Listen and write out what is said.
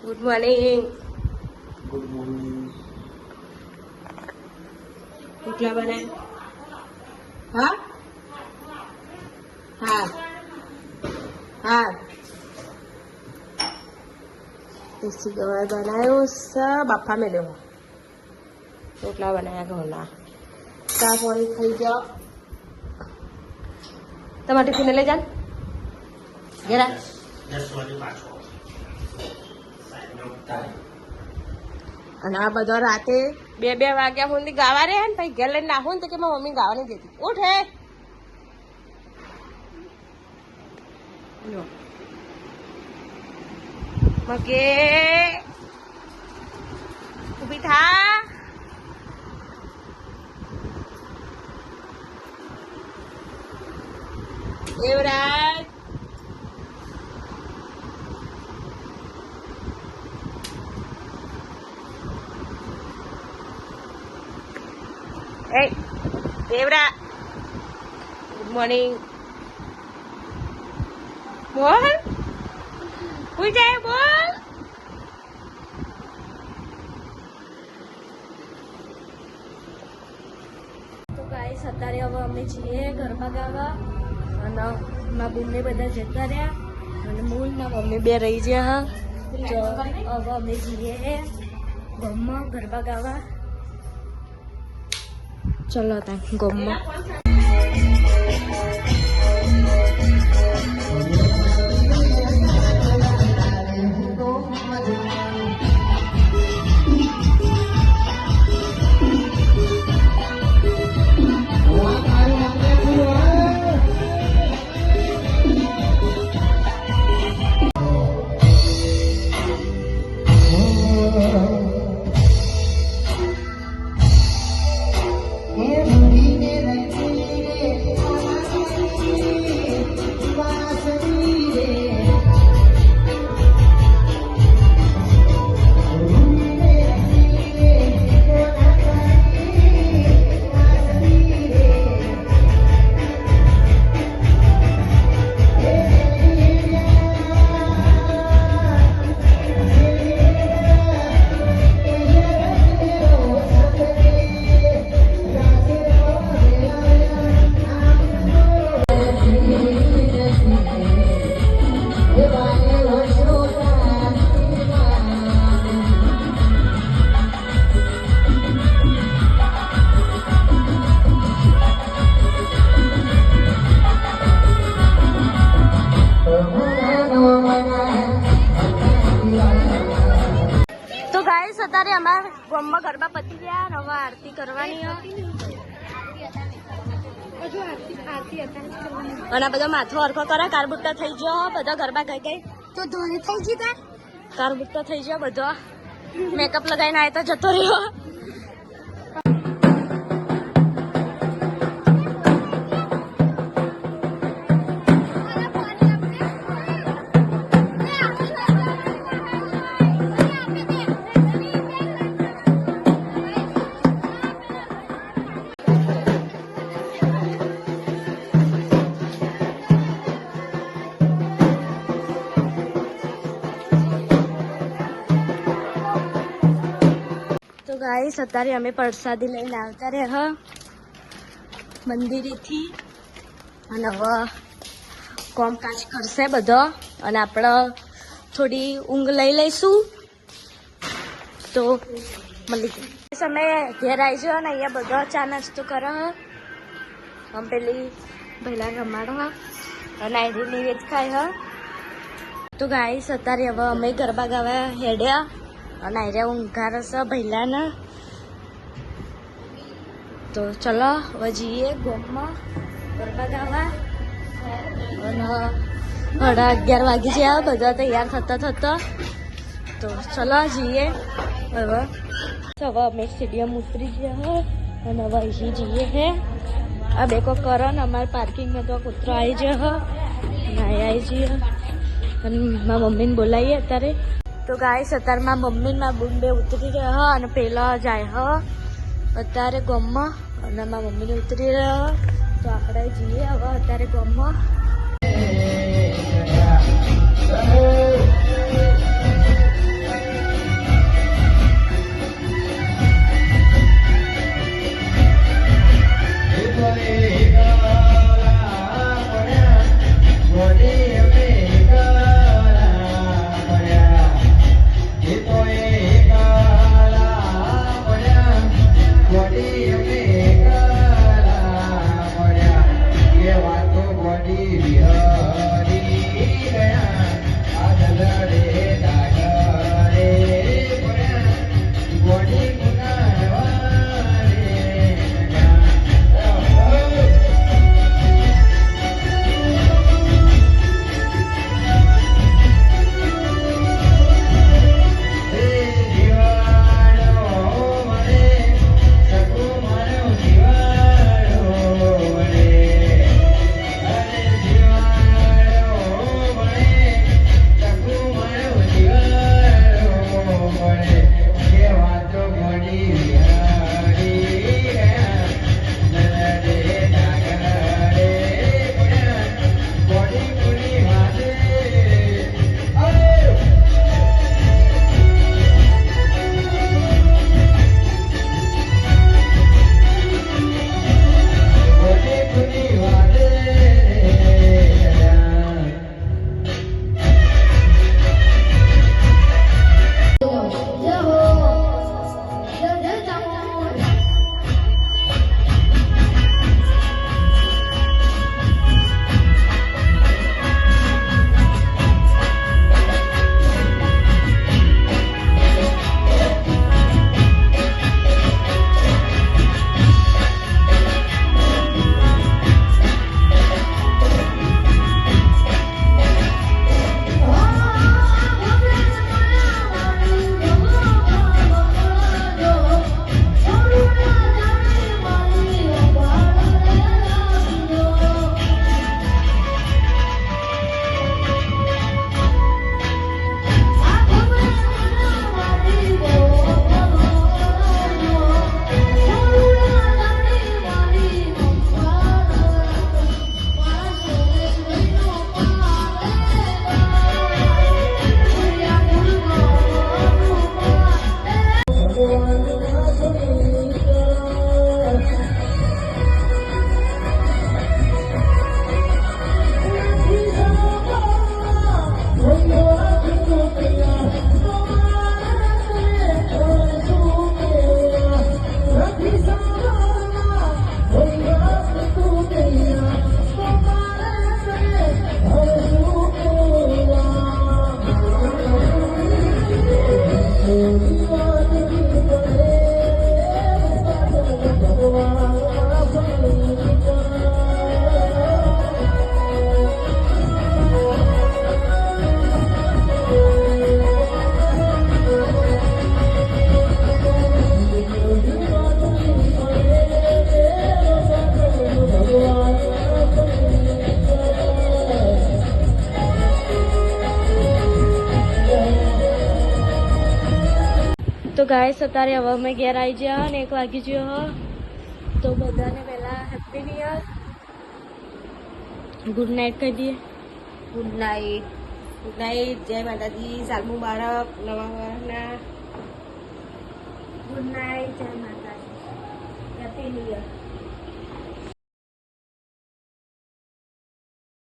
Good morning. Good morning. રોટલા બનાય? હા હા હા. દેશી ગવાર બનાવ્યો છે, બાફા મેલ્યો. રોટલા બનાવ્યા ઘઉંના. ચા પાણી ખાઈ જાઓ. તમારે ટિફિન લઈ જા જરા. 10 વાગે પાછો. અને આ બધો રાતે 2 વાગ્યા સુધી ગાવા રહ્યા ને પછી ઘેર લઈને નાખું ને તો કે મારી મમ્મી ગાવા નહીં દેતી. ઉઠ હે મગે ઉભી થા. Devraj Hey, Devra. Good morning. બોલ. ઉઈ જાય બોલ. તો ગાઈસ અત્યારે હવે અમે છીએ ગરબા ગાવા અને મારા બુનને બધા જતા રહ્યા અને મૂળ ના મમ્મી બે રહી ગયા. તો હવે અમે જઈએ ગામમાં ગરબા ગાવા. ચલો તા ગોમમાં. અત્યારે અમારા ગામમાં ગરબા પતી ગયા. હવે આરતી કરવાની અને બધા માથો હરખો કરે. કારબુટ્ટા થઈ ગયો બધા ગરબા ગઈ ગઈ તો ધોરી થઈ ગઈ. તા કારબુટ્ટો થઈ ગયો બધો. મેકઅપ લગાવીને આવ્યો તો જતો રહ્યો. ગાઈસ અત્યારે અમે પ્રસાદી લઈને આવતા રહ્યા મંદિરેથી અને હવે કોમકાજ કરશે બધો અને આપણે થોડી ઊંઘ લઈ લઈશું. તો મળી જાય અમે ઘેર આવી જાઓ ને અહીંયા બધો ચા નાસ્તો કરે. આમ પેલી પહેલા રમાડવા અને આઈડી નિવેદ ખાય. તો ગાઈસ અત્યારે હવે અમે ગરબા ગાવા હેડ્યા અને આર્યા ઊંઘાર છે પહેલાના. તો ચલો હવે જઈએ ગામમાં ગરબા ગાવા. અને 11:30 વાગી ગયા બધા તૈયાર થતા. તો ચલો જઈએ હવે. અમે સ્ટેડિયમ ઉતરી ગયા અને હવે અહીં જઈએ હે. આ બે કો કરો ને અમારે પાર્કિંગમાં તો કૂતરો આવી જાય આવી જઈએ અને મારા મમ્મીને બોલાવીએ અત્યારે. તો ગાઈસ અત્યારે મારા મમ્મી ને મારા બૂન બે ઉતરી રહ્યા અને પેલા જાય અત્યારે ગામમાં અને મારા મમ્મીને ઉતરી રહ્યા. તો આપણે જઈએ હવે અત્યારે ગામમાં. ગાઈસ અત્યારે હવે અમે ઘેર આવી ગયા અને 1 વાગી ગયો તો બધાને પહેલા happy new year, good night કહી દઈએ. Good night. Good night. જય માતાજી. સાલ મુબારક. નવા વર્ષના ગુડ નાઇટ, જય માતાજી, હેપી ન્યુ યર.